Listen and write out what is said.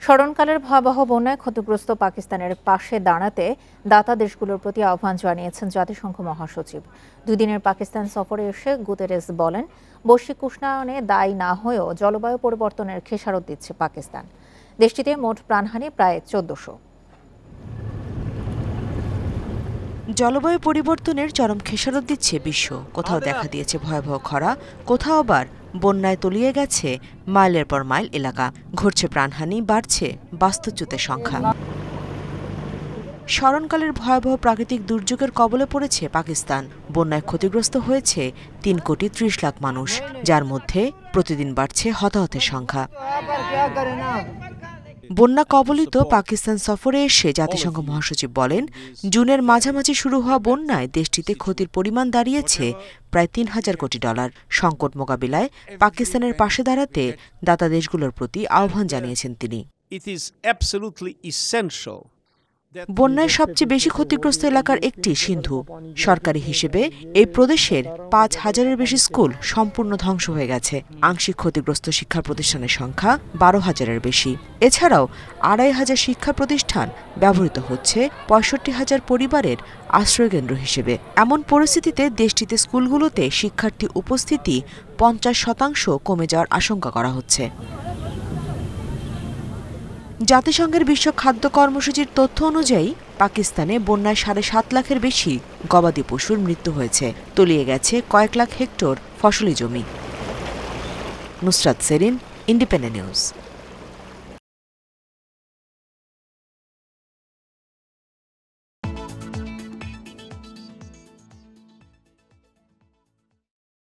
স্মরণকালের ভয়াবহ বন্যায় ক্ষতিগ্রস্ত পাকিস্তানের পাশে দাঁড়াতে দাতা দেশগুলোর প্রতি আহ্বান জানিয়েছেন জাতিসংঘ মহাসচিব। 2 দিনের পাকিস্তান সফরে এসে গুতেরেস বলেন, বৈশ্বিক উষ্ণায়নে দায়ী না হয়েও জলবায়ু পরিবর্তনের খেসারত দিচ্ছে পাকিস্তান। দেশটিতে মোট প্রাণহানি প্রায় 1400। জলবায়ু পরিবর্তনের চরম খেসারত দিচ্ছে বিশ্ব। কোথাও দেখা দিয়েছে ভয়াবহ খরা, কোথাও আবার বন্যায় তলিয়ে গেছে মাইলের পর মাইল এলাকা। ঘটছে প্রাণহানি, বাড়ছে বাস্তুচ্যুতের সংখ্যা। স্মরণকালের ভয়াবহ প্রাকৃতিক দুর্যোগের কবলে পড়েছে পাকিস্তান। বন্যায় ক্ষতিগ্রস্ত হয়েছে 3,30,00,000 মানুষ, যার মধ্যে প্রতিদিন বাড়ছে হতাহতের সংখ্যা। বন্যা কবলিত পাকিস্তান সফরে এসে জাতিসংঘ মহাসচিব বলেন, জুনের মাঝামাঝি শুরু হওয়া বন্যায় দেশটিতে ক্ষতির পরিমাণ দাঁড়িয়েছে প্রায় $3,000 কোটি। সংকট মোকাবিলায় পাকিস্তানের পাশে দাঁড়াতে দাতা দেশগুলোর প্রতি আহ্বান জানিয়েছেন তিনি। বন্যায় সবচেয়ে বেশি ক্ষতিগ্রস্ত এলাকার একটি সিন্ধু। সরকারি হিসেবে এই প্রদেশের 5,000-এর বেশি স্কুল সম্পূর্ণ ধ্বংস হয়ে গেছে। আংশিক ক্ষতিগ্রস্ত শিক্ষা প্রতিষ্ঠানের সংখ্যা 12,000-এর বেশি। এছাড়াও 2,500 শিক্ষা প্রতিষ্ঠান ব্যবহৃত হচ্ছে 65,000 পরিবারের আশ্রয়কেন্দ্র হিসেবে। এমন পরিস্থিতিতে দেশটিতে স্কুলগুলোতে শিক্ষার্থী উপস্থিতি 50% কমে যাওয়ার আশঙ্কা করা হচ্ছে। জাতিসংঘের বিশ্ব খাদ্য কর্মসূচির তথ্য অনুযায়ী পাকিস্তানে বন্যায় 7.5 লাখের বেশি গবাদি পশুর মৃত্যু হয়েছে। তলিয়ে গেছে কয়েক লাখ হেক্টর ফসলি জমি। Nusrat Serin, Independent news.